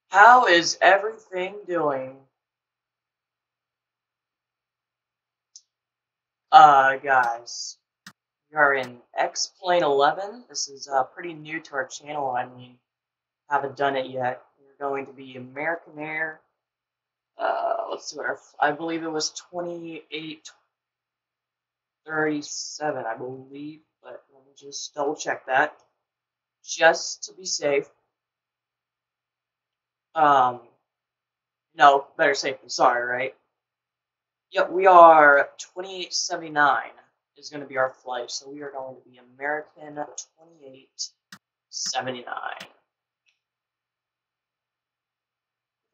How is everything doing? Guys, we are in X-Plane 11. This is pretty new to our channel. I mean, haven't done it yet. We're going to be American Air. Let's see what I believe it was 2837, I believe, but let me just double check that, just to be safe. Um, no, better safe than sorry, right? Yep, we are 2879 is going to be our flight, so we are going to be American 2879.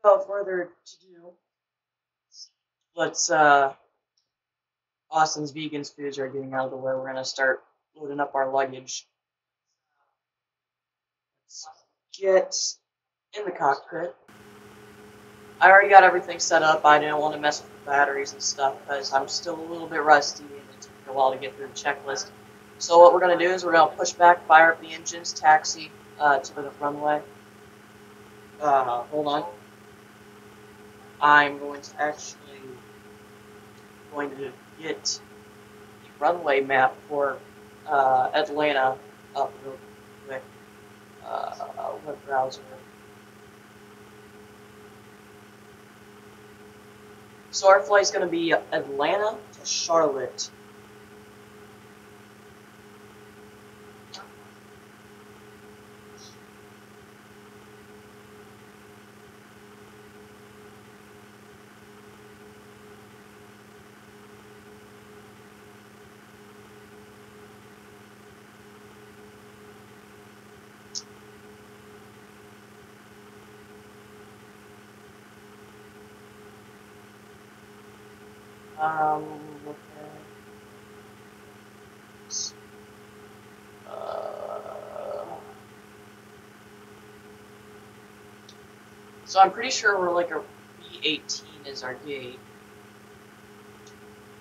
Without further ado, let's, Austin's Vegans foods are getting out of the way. We're going to start loading up our luggage. Let's get in the cockpit. I already got everything set up. I didn't want to mess with the batteries and stuff because I'm still a little bit rusty and it took me a while to get through the checklist. So what we're going to do is we're going to push back, fire up the engines, taxi to the runway. Hold on. I'm going to get the runway map for Atlanta up real quick. Web browser. So our flight's going to be Atlanta to Charlotte. Okay. So I'm pretty sure we're like a B18 is our gate.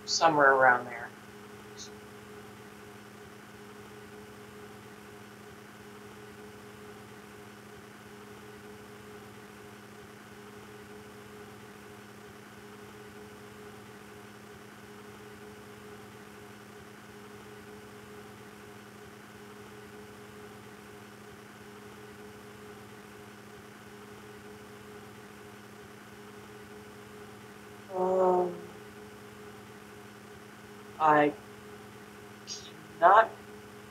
Somewhere around there. I cannot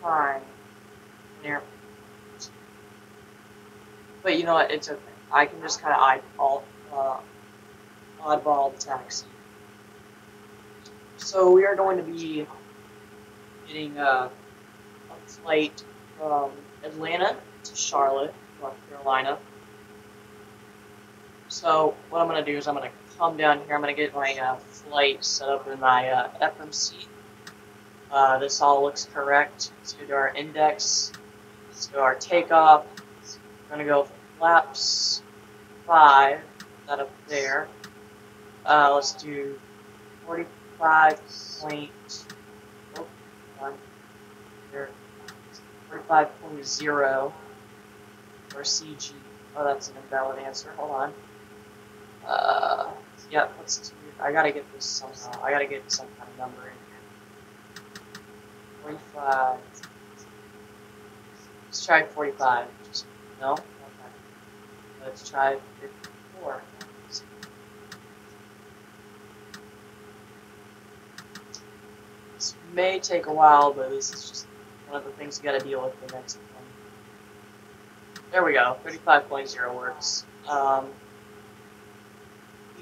find an airport. But you know what? It's okay. I can just kind of oddball the taxi. So we are going to be getting a flight from Atlanta to Charlotte, North Carolina. So what I'm going to do is I'm going to come down here. I'm going to get my flight set up in my FMC. This all looks correct. Let's go to our index. Let's go to our takeoff. We're going to go flaps 5. Put that up there. Let's do 45 point. Oh, on here. 45.0 or CG. Oh, that's an invalid answer. Hold on. Yeah, let's do. I gotta get this somehow. I gotta get some kind of number in here. 45. Let's try 45. Just no. Okay. Let's try 54. This may take a while, but this is just one of the things you gotta deal with the next one. There we go. 35.0 works.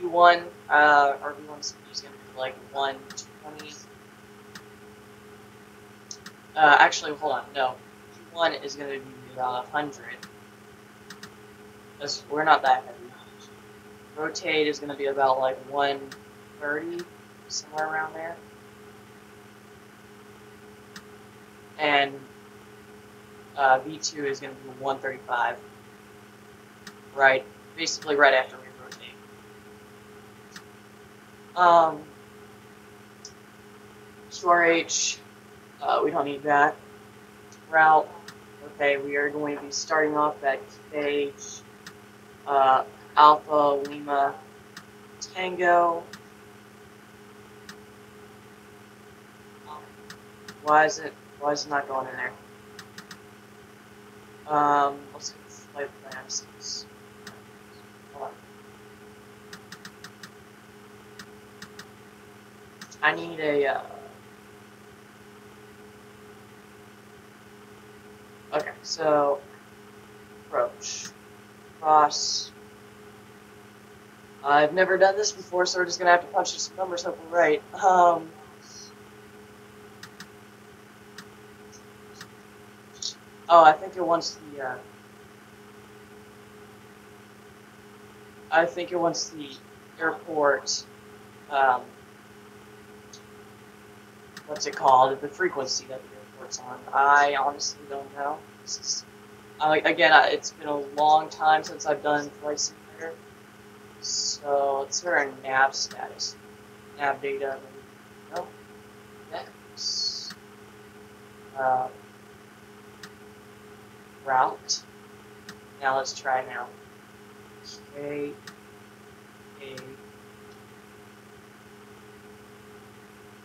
V1, our V1 speed is going to be like 120. Actually, hold on, no. V1 is going to be about 100. Because we're not that heavy. Rotate is going to be about like 130, somewhere around there. And V2 is going to be 135. Right, basically right after we rotate. QRH, we don't need that. Route, okay, we are going to be starting off at K Alpha Lima Tango. Why is it not going in there? Let's get the flight plans. Hold on. I need a, okay, so, approach, cross. I've never done this before, so we're just gonna have to punch in some numbers, hope we're right. Oh, I think it wants the airport, what's it called? The frequency that the airport's on. I honestly don't know. This is, again, it's been a long time since I've done Flight Simulator. So let's see our nav status. Nav data. No. Next. Route. Now let's try now. K A.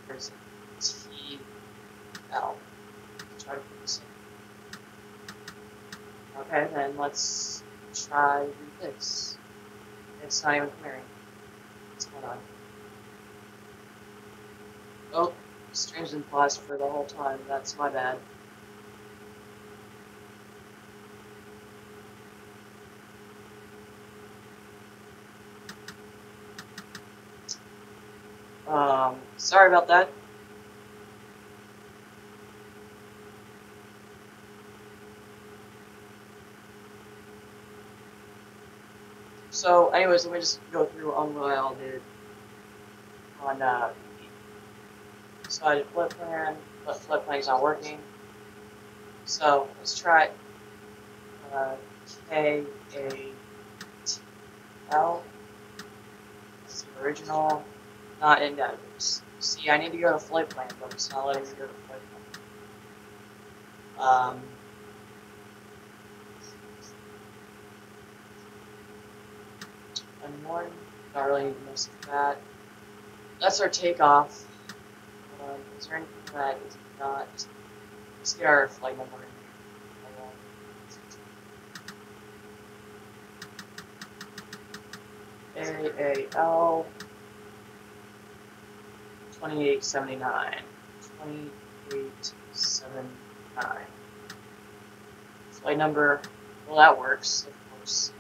There's a T L. Let's try to put this in. Okay, then let's try this. It's not even clearing. What's going on? Oh, stream's been paused for the whole time. That's my bad. Sorry about that. So, anyways, let me just go through on what I all did on so I did flip plan, but flip plan's not working. So let's try K A T L. That's the original, not in database. See, I need to go to flight plan, but it's not letting me go to flight plan. Unwarned, not really need to mess with that. That's our takeoff. Is there anything that is not? Let's get our flight number in here. AAL 2879. 2879. Flight number. Well, that works, of course.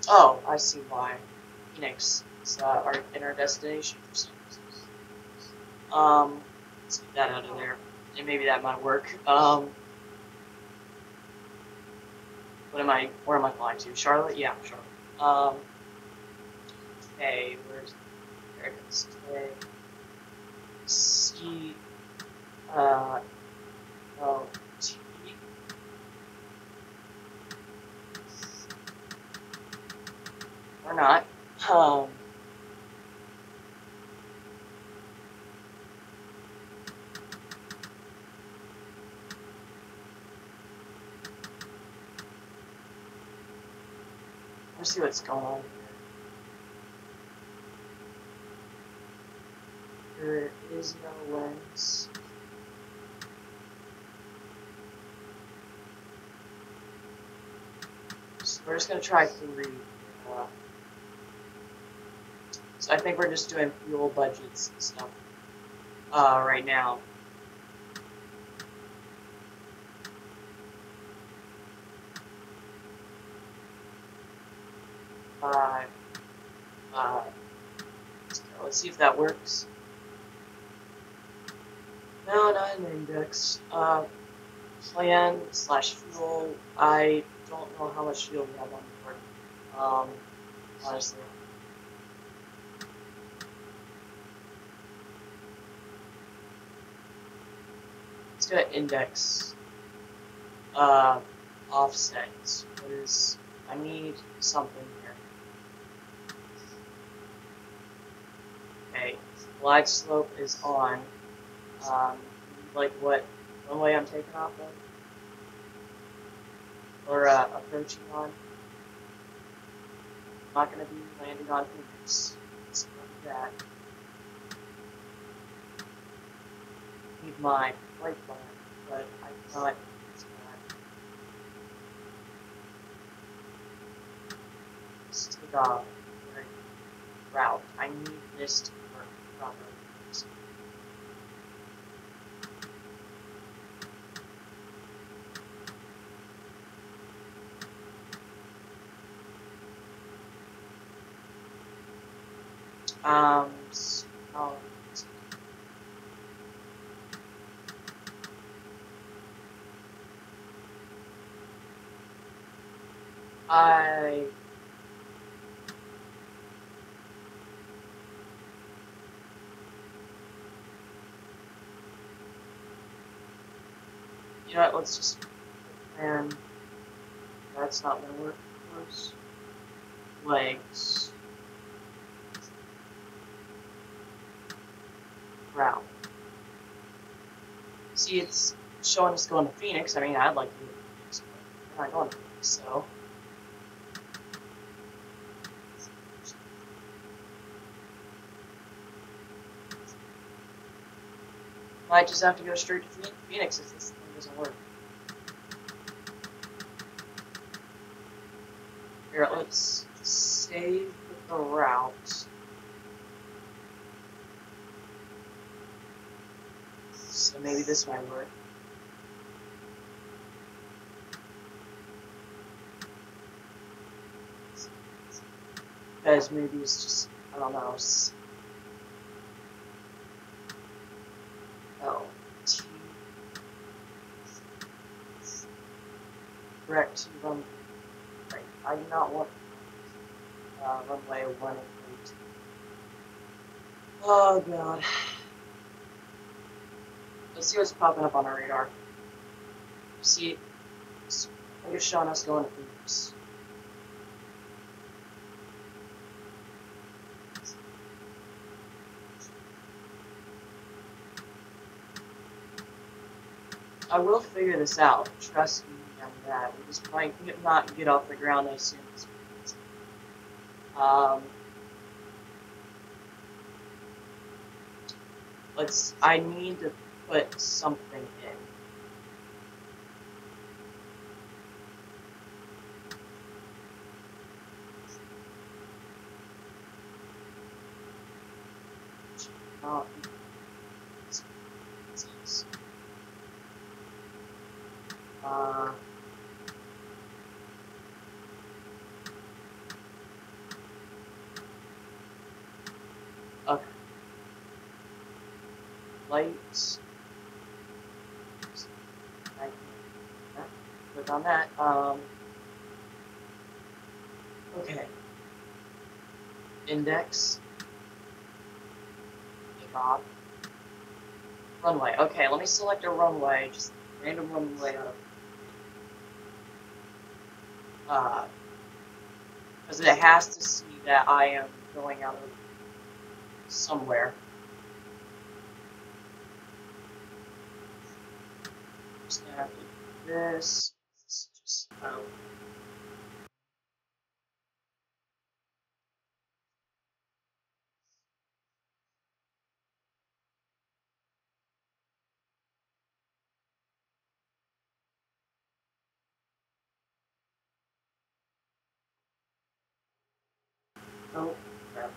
Oh, I see why. Phoenix is our inner destination for some reason. Let's get that out of there. And maybe that might work. Where am I flying to? Charlotte? Yeah, Charlotte. Okay, there it is. Okay. C, O, T. Or not. Let's see what's going on here. There is no lens. So we're just gonna try 3. So I think we're just doing fuel budgets and stuff right now. Let's see if that works. No, not an index. Plan / fuel. I don't know how much fuel we have on board. Honestly. Let's go to index. Offset. What is? I need something here. Okay. Glide slope is on. Like what runway I'm taking off of? Or approaching on? I'm not going to be landing on Phoenix. Let's do that. I need my flight plan, but I cannot use that. Let's take off the route. I need this to work properly. So, I you know what, let's just plan. That's not gonna work, of course. Legs. Route. See, it's showing us going to Phoenix. I mean, I'd like to go to Phoenix, but we're not going to Phoenix, so. Might just have to go straight to Phoenix if this thing doesn't work. Here, let's save the route. So maybe this might work. Because maybe it's just, I don't know. Oh, T. Correct to run. Right. I do not want runway 188. Oh god. Let's see what's popping up on our radar. See, it's showing us going to Phoenix. I will figure this out. Trust me on that. We just might not get off the ground as soon as we can. I need to put something in. Oh, okay. Lights. I can click on that. Okay. Index. Take off. Runway. Okay, let me select a runway. Just a random runway out of. Because it has to see that I am going out of somewhere. Just gonna have to do this. It's just oh crap.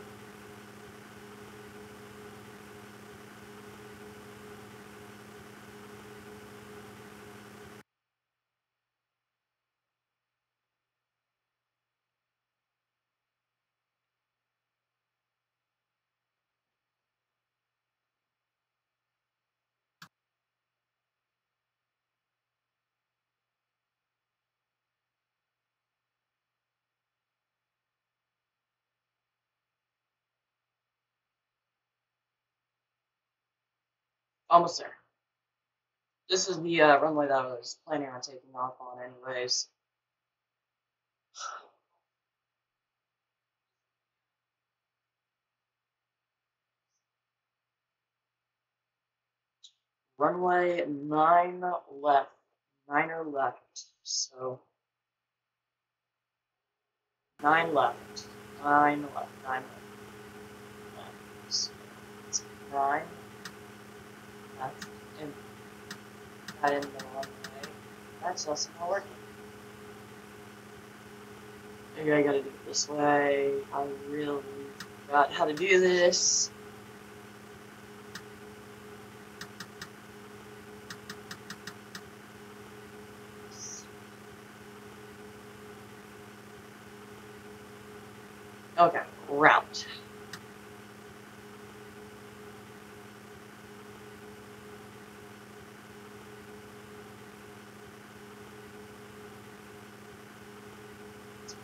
Almost there. This is the runway that I was planning on taking off on anyways. Runway 9 left. 9 left. So 9 left. 9 left, 9 left. So it's 9 left, and that in the wrong way. That's also not working. Maybe I gotta do it this way. I really forgot how to do this. Okay, route.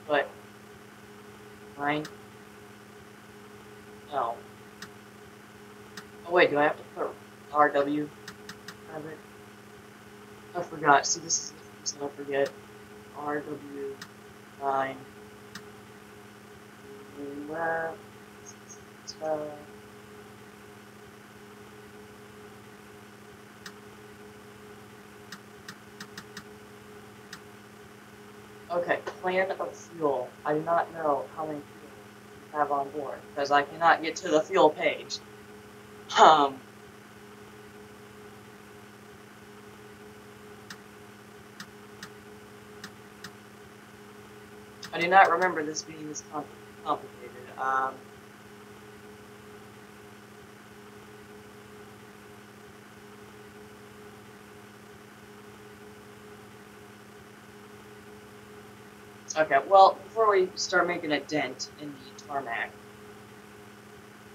But 9. No. Oh wait, do I have to put RW of it? I forgot. See, this is the things that I forget. RW 9 left. Okay, plan of fuel. I do not know how many fuel we have on board because I cannot get to the fuel page. I do not remember this being this complicated. Okay, well, before we start making a dent in the tarmac,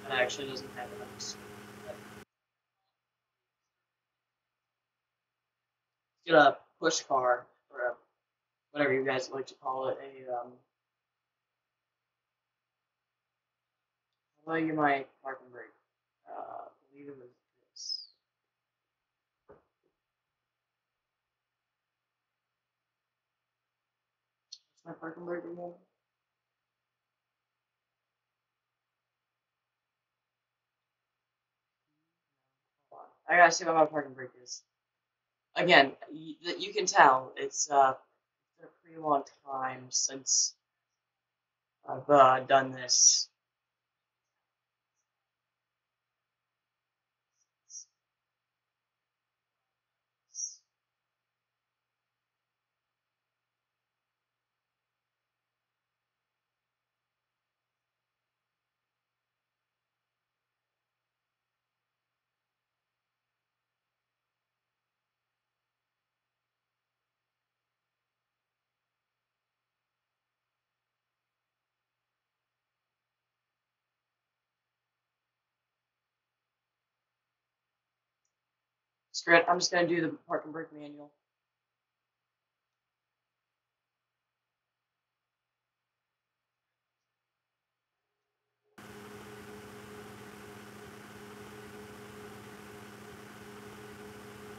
that actually doesn't have enough space. Get a push car, or a, whatever you guys like to call it, how do I get my parking brake? I believe it was this. What's my parking brake again? Hold on. I gotta see what my parking brake is. Again, you can tell it's been a pretty long time since I've done this. Screw it, I'm just gonna do the parking brake manual.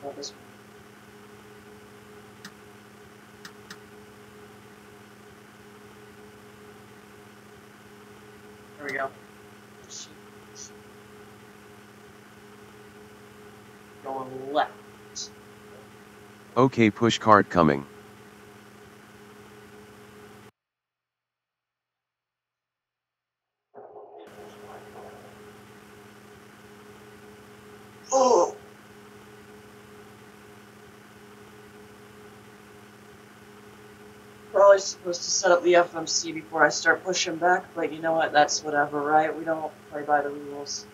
Oh, this one. There we go. Going left. Okay, push cart coming. Oh! Probably supposed to set up the FMC before I start pushing back, but you know what? That's whatever, right? We don't play by the rules.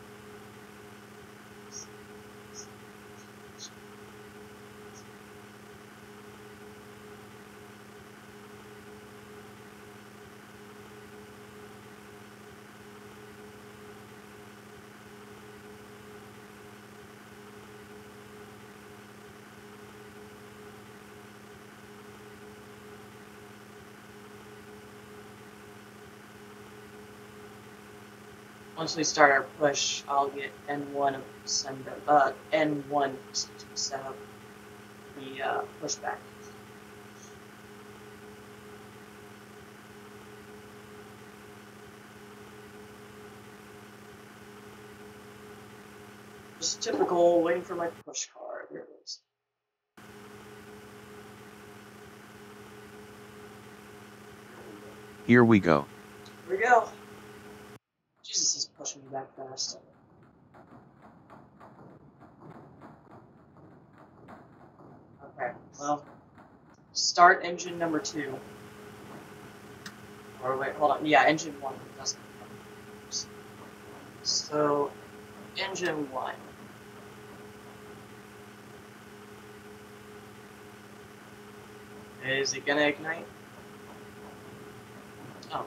Once we start our push, I'll get N1 N1 to set up the pushback. Just typical, waiting for my push car. There it is. Here we go. Here we go. Jesus, he's pushing me back fast. Okay, well, start engine number 2. Or wait, hold on. Yeah, engine 1 doesn't. So, engine 1. Is it gonna ignite? Oh.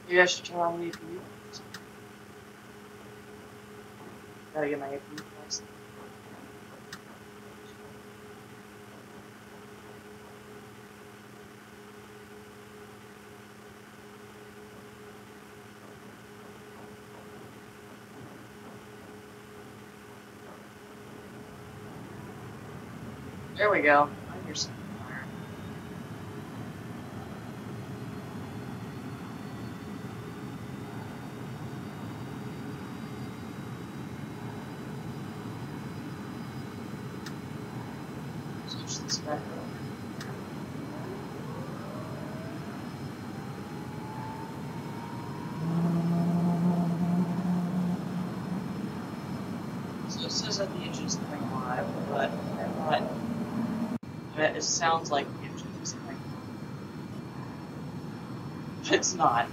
Maybe I should turn on the APU. Gotta get my APU first. There we go. I hear some fire. Switch this back over. So it says that the engine's coming live, but I'm not. It sounds like the engine is coming on. But it's not.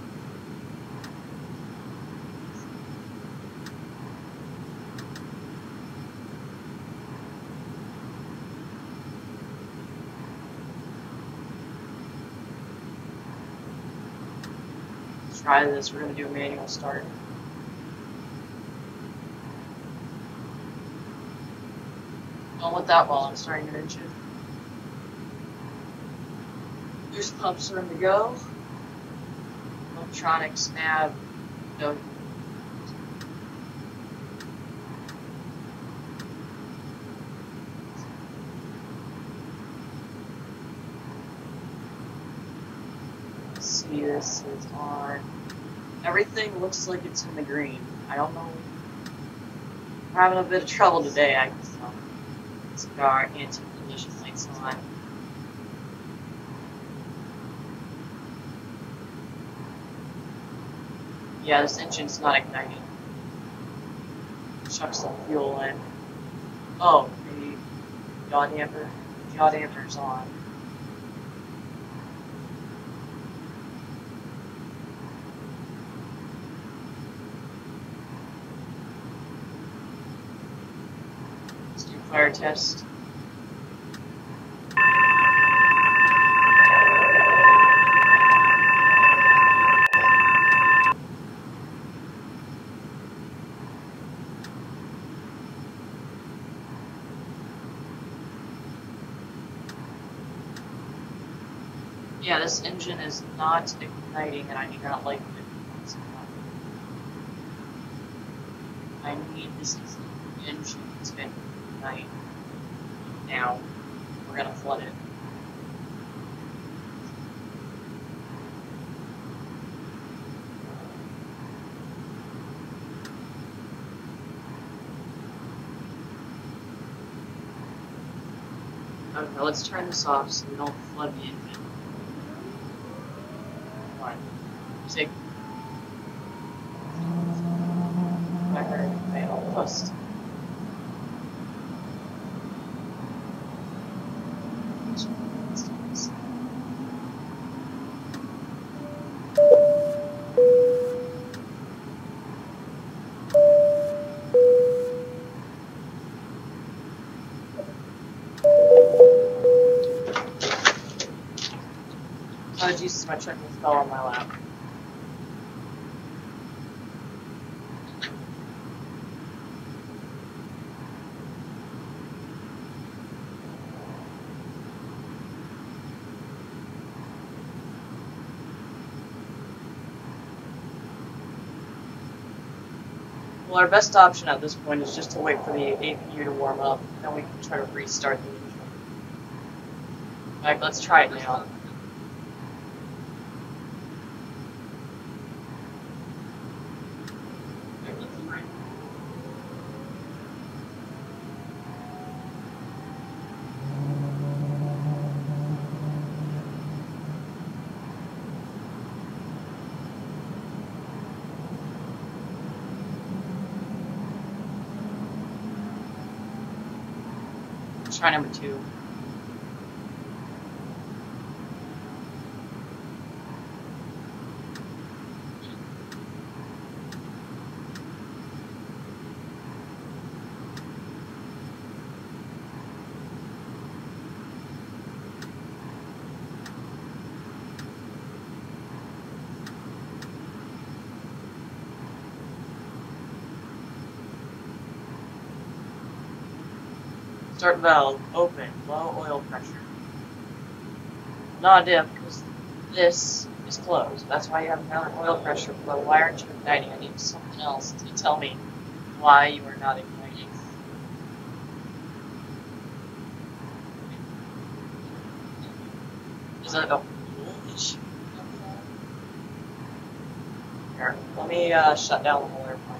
Let's try this. We're gonna do a manual start. Don't want that while I'm starting an engine. Boost pumps are in to go. Electronics, nav, no. Let's see, this is on. Everything looks like it's in the green. I don't know. We're having a bit of trouble today, I can tell. Let's get our anti-collision lights on. Yeah, this engine's not igniting. Chuck some fuel in. Oh, the yaw damper. Yaw damper's on. Let's do fire test. Yeah, this engine is not igniting, and I do not like it. I need this engine to ignite. Now, we're gonna flood it. Okay, let's turn this off so we don't flood the engine. Take record fail post. Oh Jesus, my check fell on my lap. Well, our best option at this point is just to wait for the APU to warm up, and then we can try to restart the engine. Alright, let's try it now. try number 2. Start valve open, low oil pressure. Not diff, because this is closed. That's why you have no oil pressure flow. Why aren't you igniting? I need something else to tell me why you are not igniting. Is that a fuel issue? Here, let me shut down the whole airplane.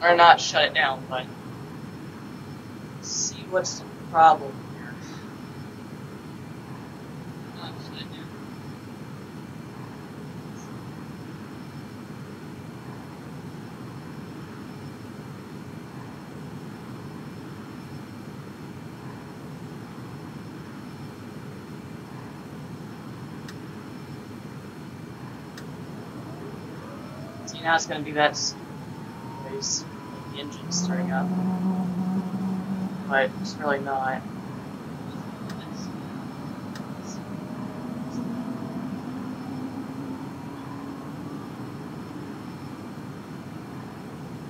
Or not shut it down, but see what's the problem here. Not shut it down. See, now it's going to do that noise. The engine's starting up, but it's really not.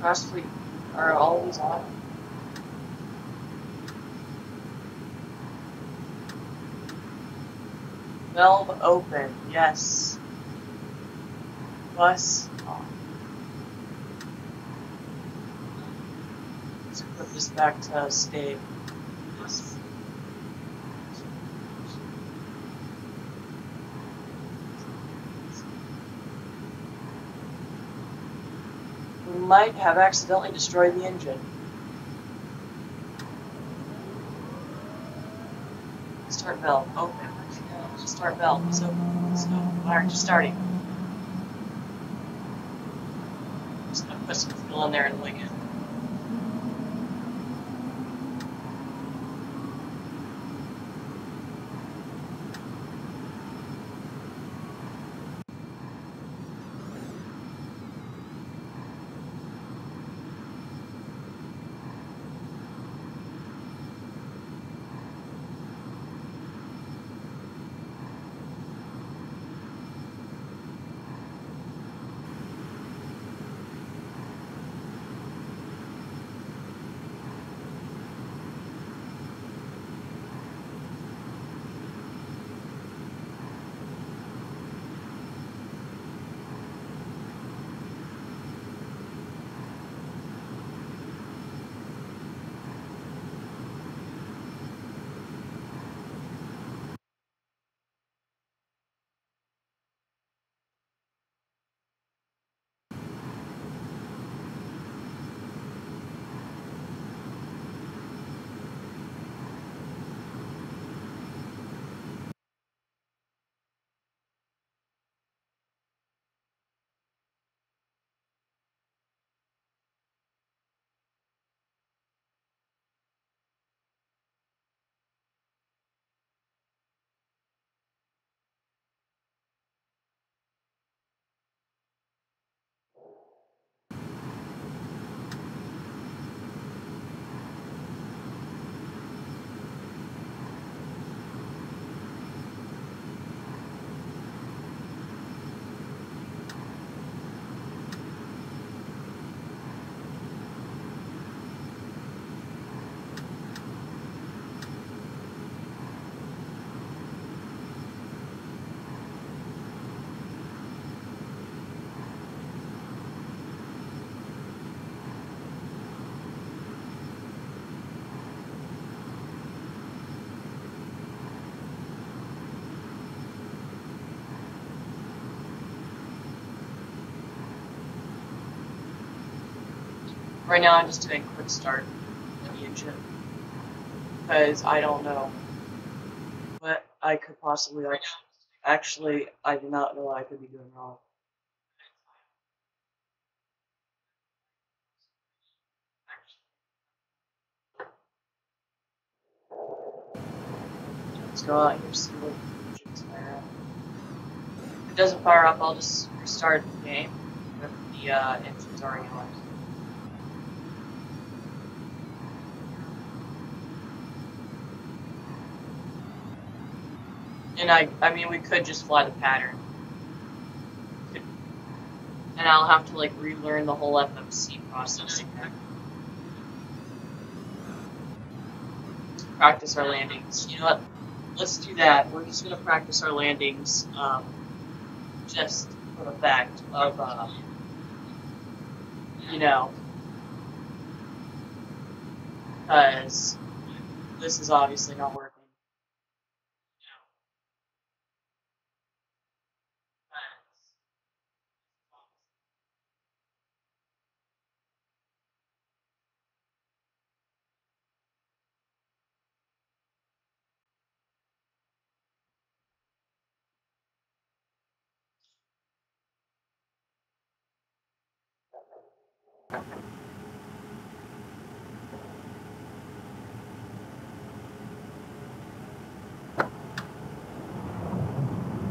Cross fleet are always on. Valve open, yes. Bus on. Let's put this back to state. Yes. We might have accidentally destroyed the engine. Start valve open. Start valve is open. So why aren't you starting? Just gonna put some fuel in there and wing it. Right now I'm just doing quick start of the engine. change it. Because I don't know what I could possibly actually, I do not know what I could be doing wrong. Let's go out here and see what engines fire up. If it doesn't fire up, I'll just restart the game with the engines already on. And I mean, we could just fly the pattern. And I'll have to, like, relearn the whole FMC process again. Practice our landings. You know what? Let's do that. We're just going to practice our landings, just for the fact of, you know, because this is obviously not working.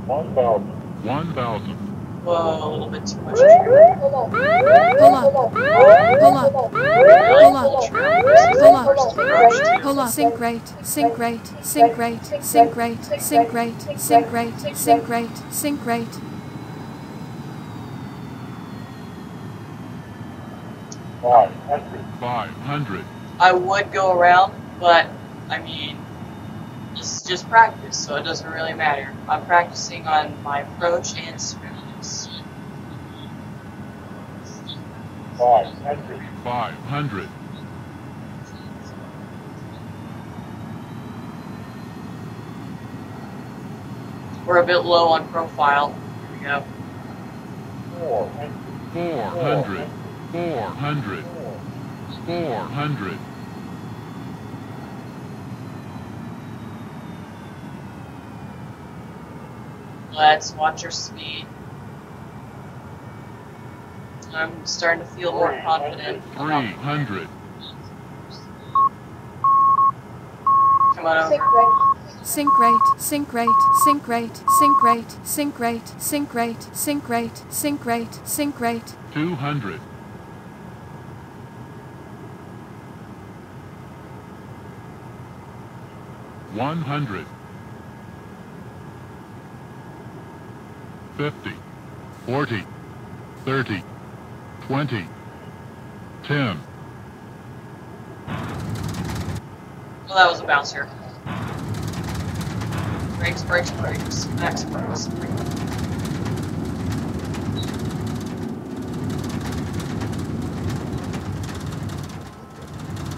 One thousand. Whoa, a little bit too much trim. Pull up. Pull up. Pull up. Pull up. Sink rate. Sink rate. Sink rate. Sink rate. Sink rate. Sink rate. Sink rate. Sink rate. $500. I would go around, but I mean, this is just practice, so it doesn't really matter. I'm practicing on my approach and smoothness. 500. We're a bit low on profile. Here we go. 400. 400. 400. Let's watch our speed. I'm starting to feel more confident. 300. Come on over. Sink rate, sink rate, sink rate, sink rate, sink rate, sink rate, sink rate, sink rate, sink rate. 200. 100. 50. 40. 30. 20. 10. Well, that was a bouncer. Brakes, brakes, brakes. Max brakes.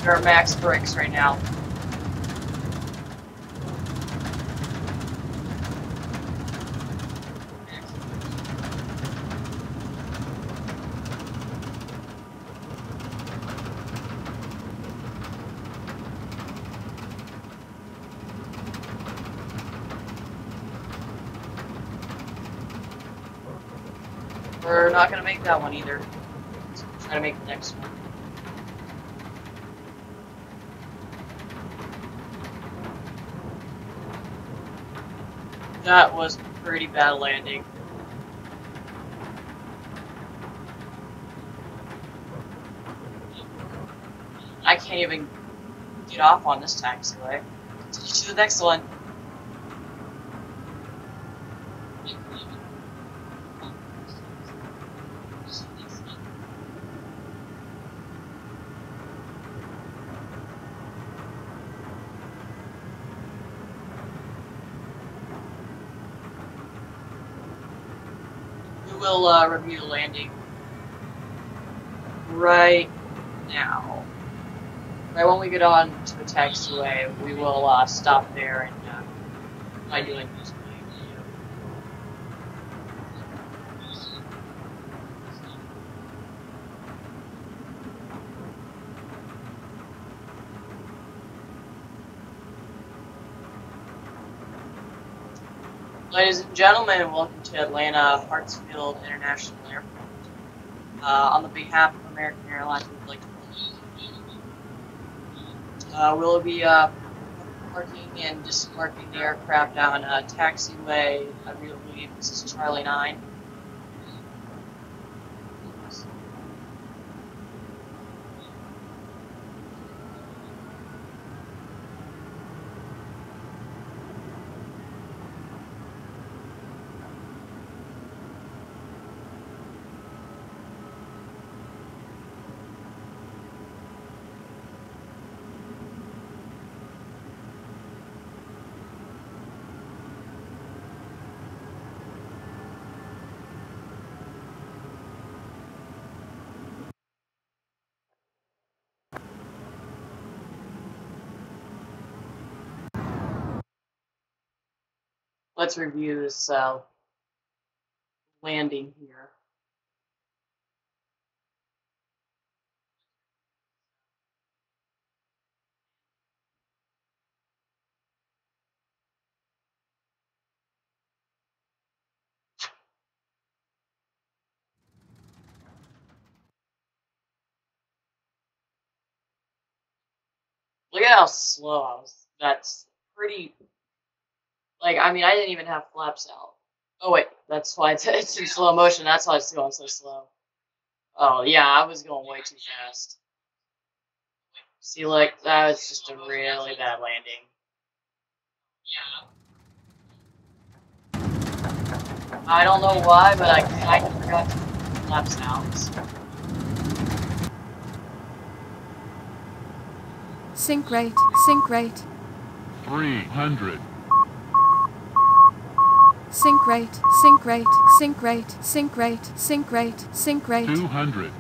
There are max brakes right now. We're not going to make that one either. So we'll try to make the next one. That was pretty bad landing. I can't even get off on this taxiway. Continue to the next one. We'll review the landing right now. Right when we get on to the taxiway, we will stop there and try doing this. Ladies and gentlemen, welcome to Atlanta Hartsfield International Airport. On the behalf of American Airlines, we'd like to we'll be parking and disembarking the aircraft on a taxiway. I believe this is Charlie 9. Let's review this landing here. Look at how slow I was. That's pretty. Like, I mean, I didn't even have flaps out. Oh wait, that's why it's in slow motion. That's why it's going so slow. Oh yeah, I was going way too fast. See, like, that was just a really bad landing. I don't know why, but I kind of forgot to put flaps out. Sync rate, sync rate, 300, sync rate, sync rate, sync rate, sync rate, sync rate, sync rate. 200,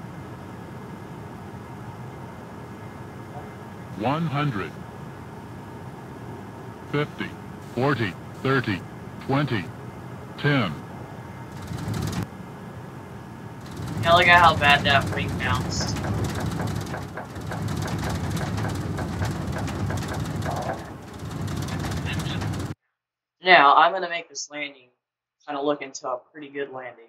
100, 50, 40, 30, 20, 10, Yeah, look at how bad that wing bounced. Now, I'm going to make this landing kind of look into a pretty good landing.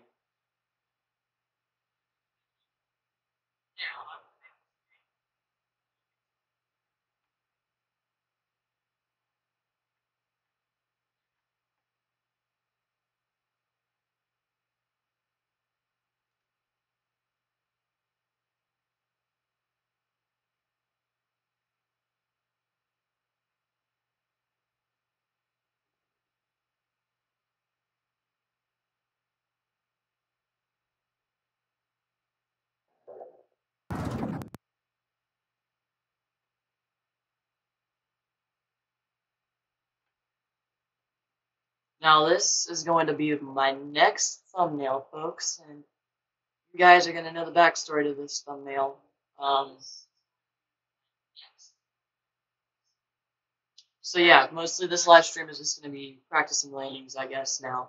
Now, this is going to be my next thumbnail, folks, and you guys are going to know the backstory to this thumbnail. So yeah, mostly this live stream is just going to be practicing landings, I guess, now.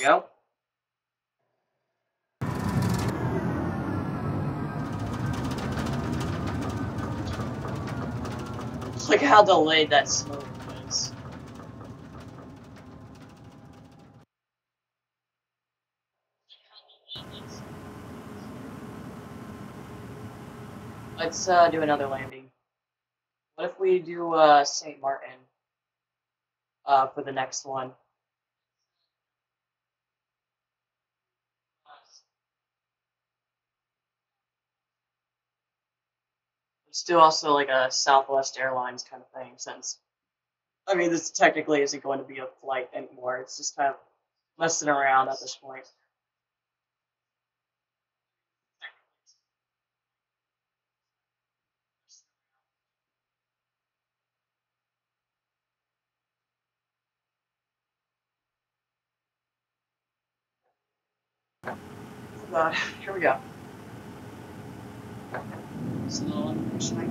There we go. Look how delayed that smoke was. Let's do another landing. What if we do St. Martin for the next one? Let's do also like a Southwest Airlines kind of thing, since, I mean, this technically isn't going to be a flight anymore. It's just kind of messing around at this point. Oh God, here we go. So, should I go?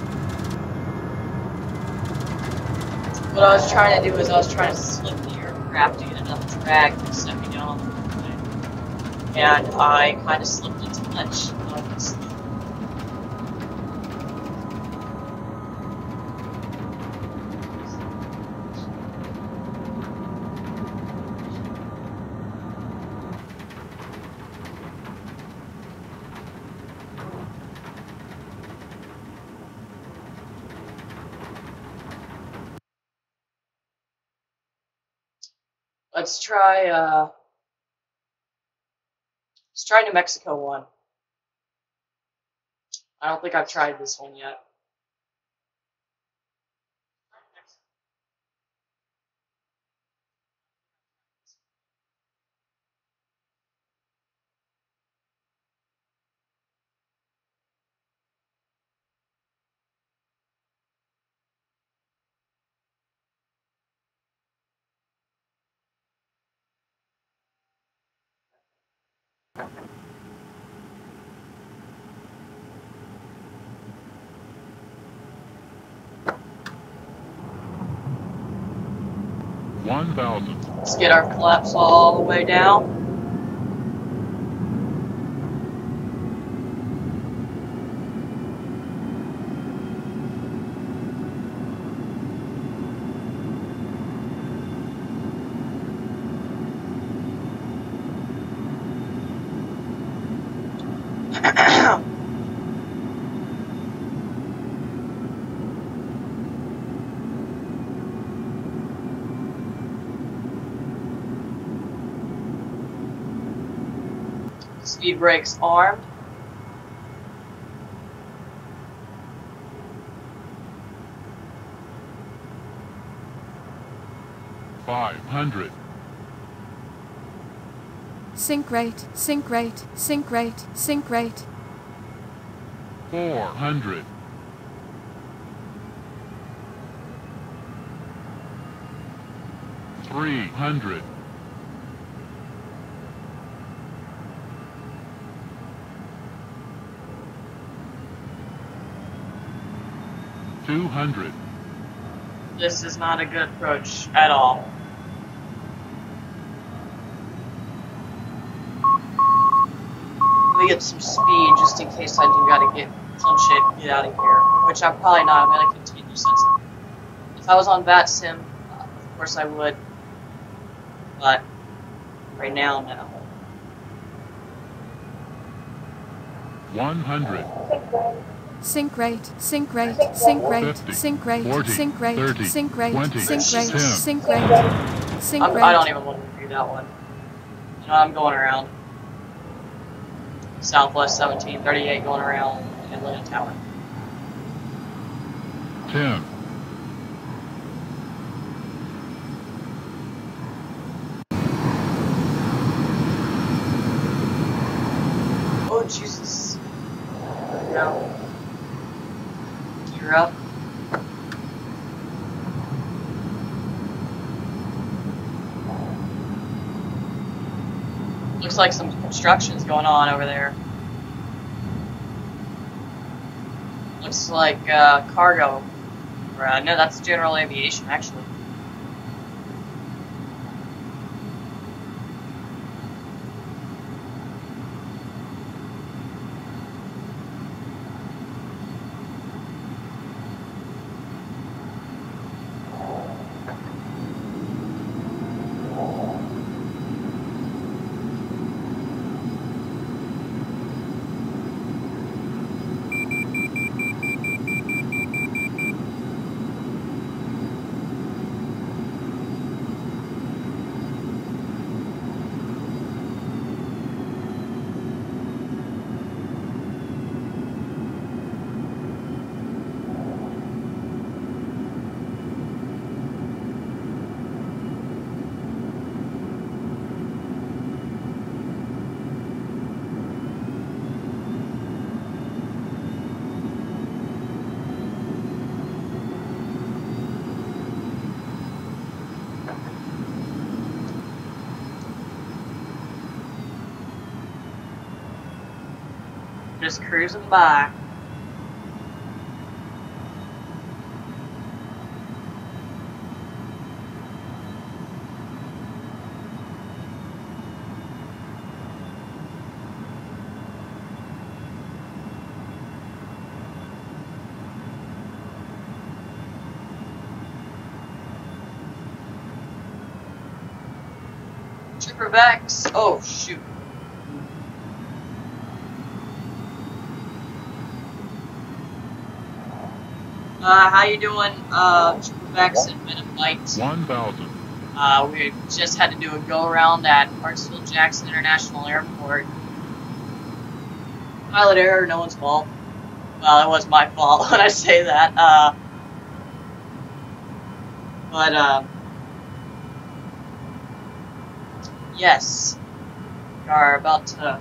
what I was trying to do is I was trying to slip the aircraft to get enough drag to set me down on the runway. And I kind of slipped a touch. Let's try New Mexico one. I don't think I've tried this one yet. Let's get our flaps all the way down. Speed brakes armed. Sync rate, sync rate, sync rate, sync rate. 400. 300. 200. This is not a good approach at all. Let me get some speed just in case I do gotta punch it and get out of here. Which I'm probably not. I'm gonna continue since if I was on VAT Sim, of course I would. But right now, no. 100. Sync rate, sync rate, sync rate, 50, sync rate, 40, sync rate, 30, sync rate, 20, sync rate, 10. sync rate, sync rate. I don't even want to do that one. You know, I'm going around Southwest 1738, going around Atlanta Tower. 10. Oh, Jesus. No. Gear up. Looks like some construction's going on over there. Looks like cargo. Or, no, that's general aviation, actually. Just cruising by. Quebec's. Oh shoot. How you doing, Quebec's and Metabyte? 1,000. We just had to do a go-around at Hartsfield-Jackson International Airport. Pilot error, no one's fault. Well, it was my fault when I say that. Yes. We are about to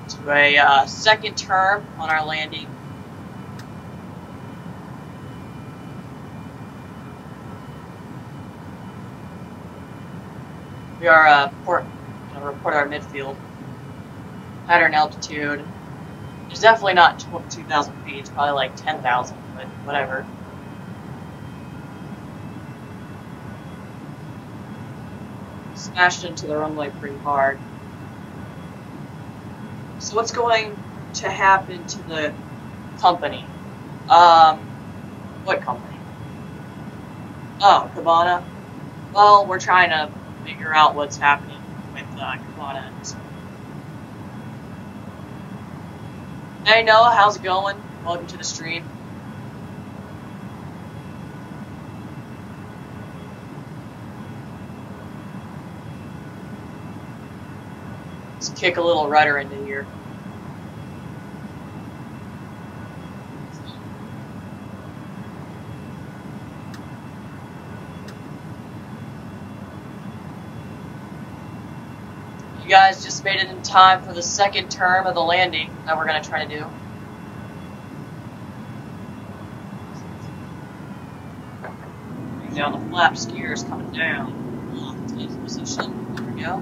do a second term on our landing. We are gonna report our midfield. Pattern altitude. It's definitely not 2,000 feet. It's probably like 10,000, but whatever. Smashed into the runway pretty hard. So what's going to happen to the company? What company? Oh, Cabana. Well, we're trying to figure out what's happening with Cabana. Hey Noah, how's it going? Welcome to the stream. Let's kick a little rudder into here. You guys just made it in time for the second term of the landing that we're going to try to do. Bring down the flaps, gears coming down. Locked in position. There we go.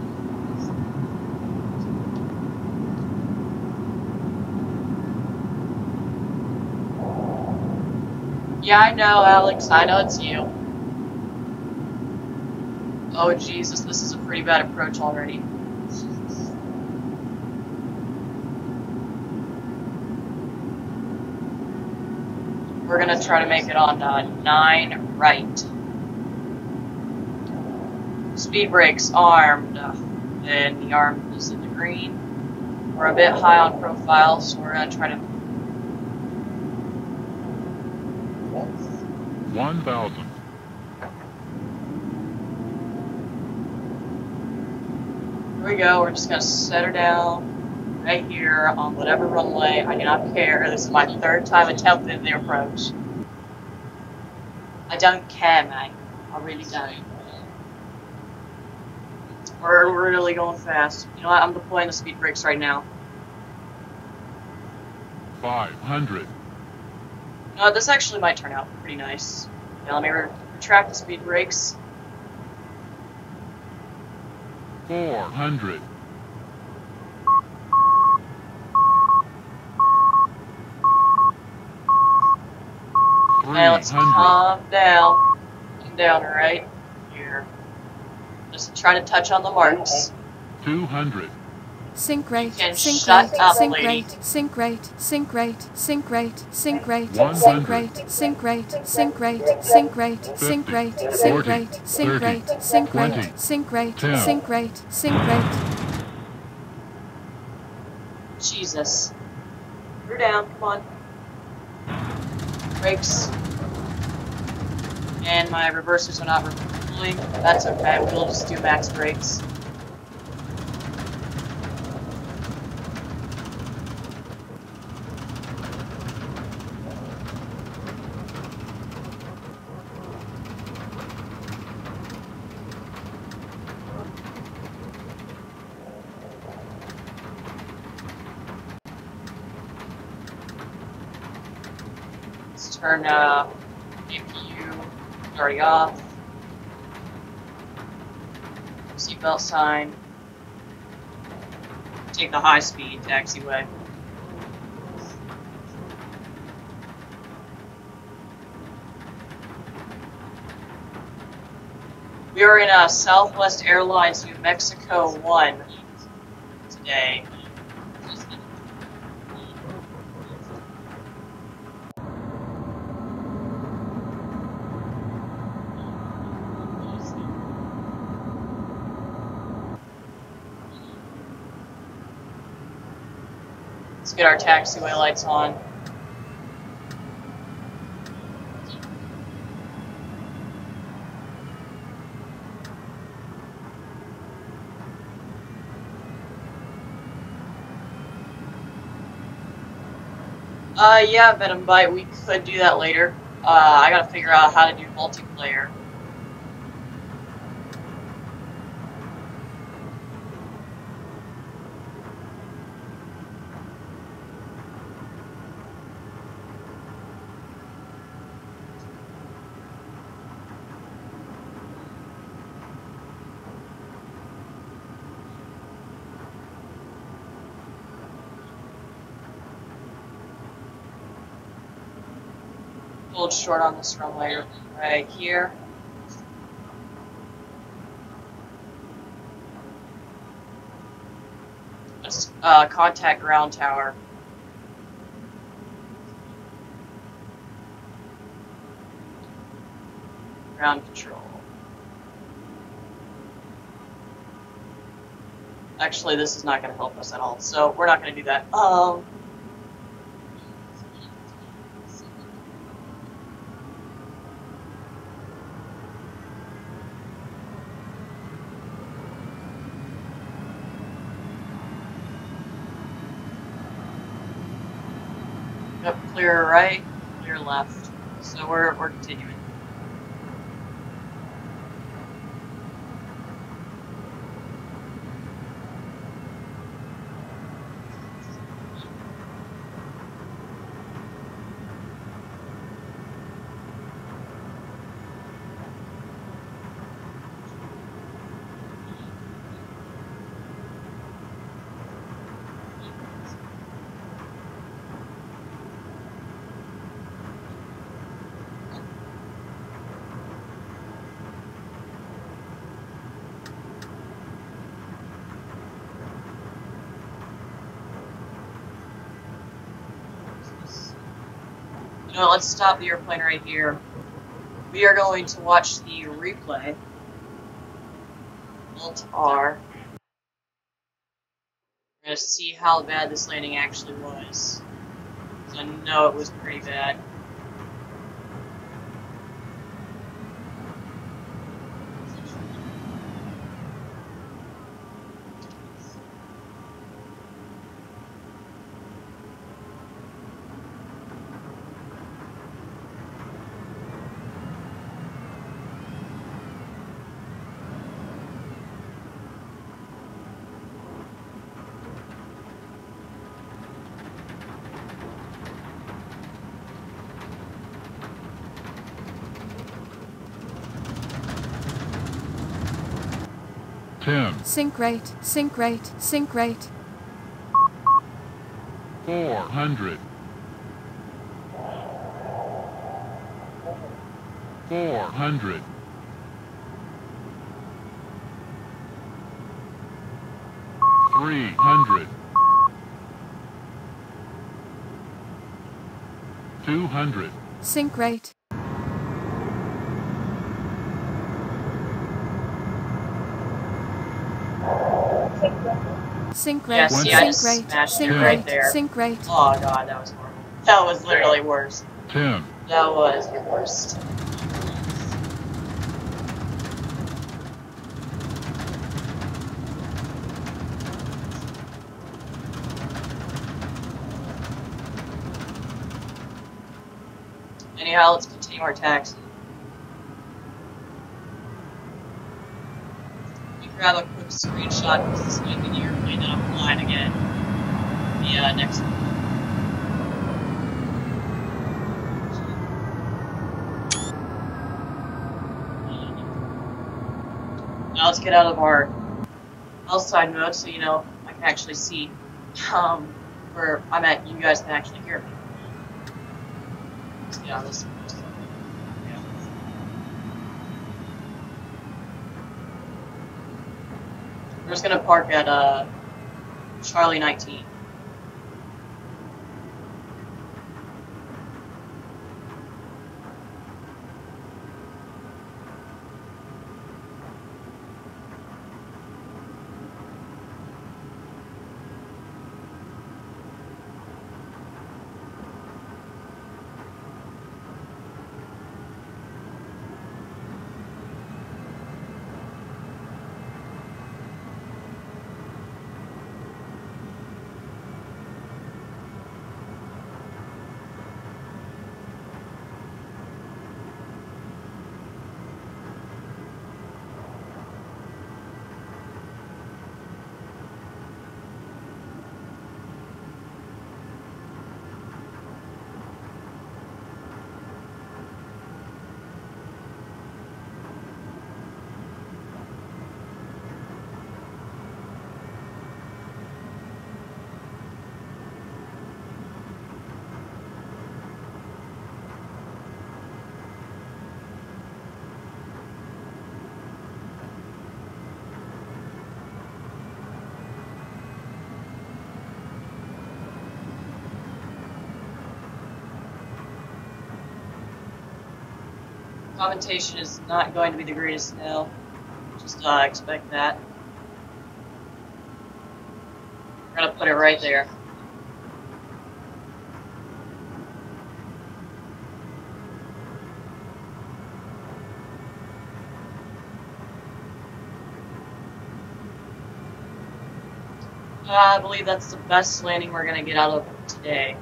Yeah, I know, Alex. I know it's you. Oh, Jesus. This is a pretty bad approach already. We're going to try to make it on 9 right. Speed brakes armed. And the arm is in the green. We're a bit high on profile, so we're going to try to... 1,000. Here we go. We're just going to set her down right here on whatever runway. I do not care. This is my 3rd time attempting the approach. I don't care, mate. I really don't. We're really going fast. You know what? I'm deploying the speed brakes right now. 500. No, this actually might turn out pretty nice. Now let me retract the speed brakes. 400. Now let's calm down. Calm down, alright? Here. Just try to touch on the marks. 200. Sync rate, can sync shut rate, up, sync lady. rate, sync rate, sync rate, sync rate, sync rate, 100. sync rate, sync rate, sync rate, sync rate, sync 50, rate, sync 40, rate, sync 30, rate, sync 20, rate, sync rate, 10. sync rate, sync rate. Jesus. You're down, come on. Brakes. And my reversers are not refueling. That's okay, we'll just do max brakes. Let's turn APU already off. Seatbelt sign. Take the high-speed taxiway. We are in Southwest Airlines New Mexico 1 today. Let's get our taxiway lights on. Yeah, Venom Bite, we could do that later. I gotta figure out how to do multiplayer. A little short on this runway right here. Let's contact ground tower. Ground control. Actually, this is not going to help us at all, so we're not going to do that. Yep, clear right, clear left. So we're continuing. You know, let's stop the airplane right here. We are going to watch the replay. Alt R. We're going to see how bad this landing actually was. I know it was pretty bad. Sync rate, sync rate, sync rate. 400. 400. 300. 200. Sync rate. Sync rate, Yes, yeah, I sync just rate, smashed sync it rate, right there. sync rate. Oh god, that was horrible. That was literally worse. 10. That was the worst. Anyhow, let's continue our taxi. Let me grab a quick screenshot because this might be the airplane that I'm flying again. The next one. Now let's get out of our outside mode so you know I can actually see where I'm at. You guys can actually hear me. Let's get out of this. Yeah. We're just gonna park at Charlie 19. Commentation is not going to be the greatest now. Just expect that. We're gonna put it right there. I believe that's the best landing we're gonna get out of today,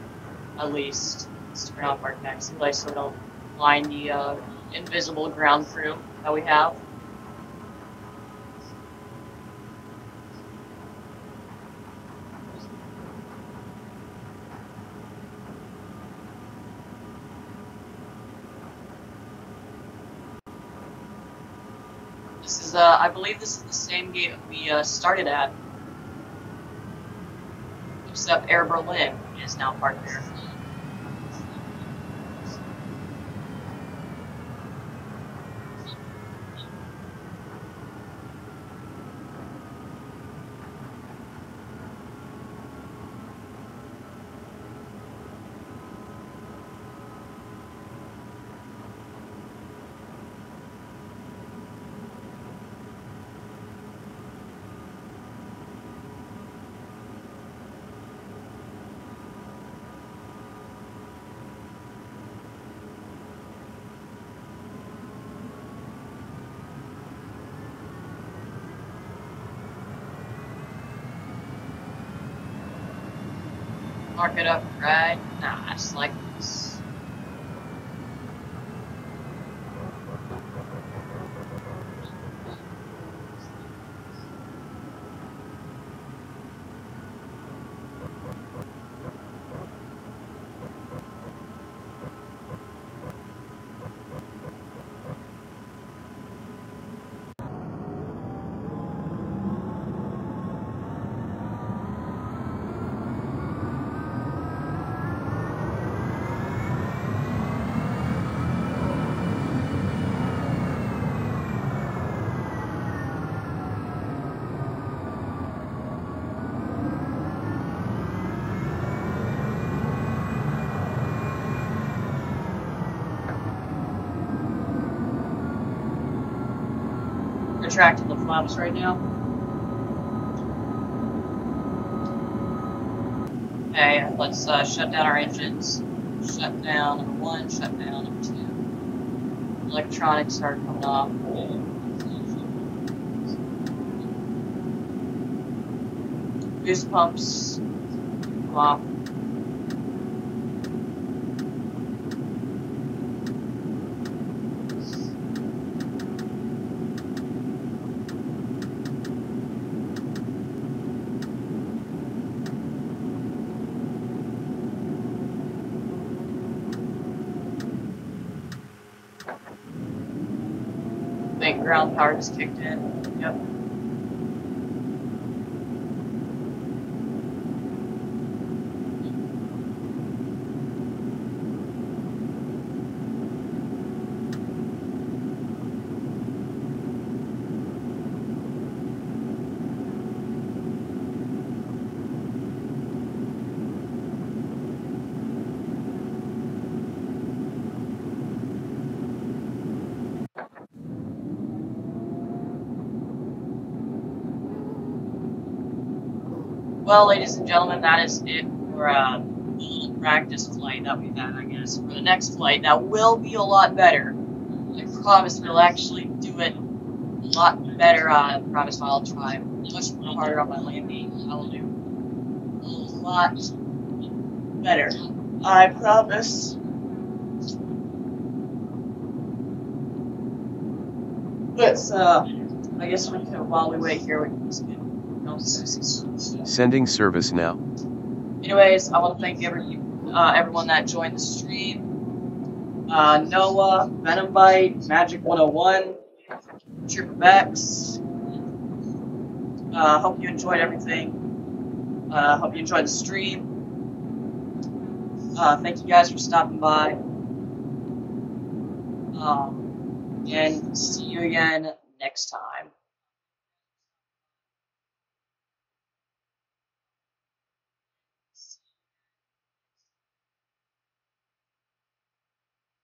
at least. Let's turn off our taxi lights so we don't blind the invisible ground crew that we have. This is, I believe this is the same gate we started at. Except Air Berlin is now parked there. Mark it up right nice like this. Retracting the flaps right now. Okay, let's shut down our engines. Shut down number 1, shut down number 2. Electronics are coming off. Boost pumps come off. I think ground power just kicked in. Yep. Well, ladies and gentlemen, that is it for a little practice flight that we've had, I guess. For the next flight, that will be a lot better. I promise we'll actually do it a lot better. I promise I'll try much more harder on my landing. I will do a lot better. I promise. But, I guess we can, while we wait here, we can just get. Sending service now. Anyways, I want to thank everyone that joined the stream. Noah, Venom Bite, Magic 101, Trooper Bex. Hope you enjoyed everything. Hope you enjoyed the stream. Thank you guys for stopping by. And see you again next time.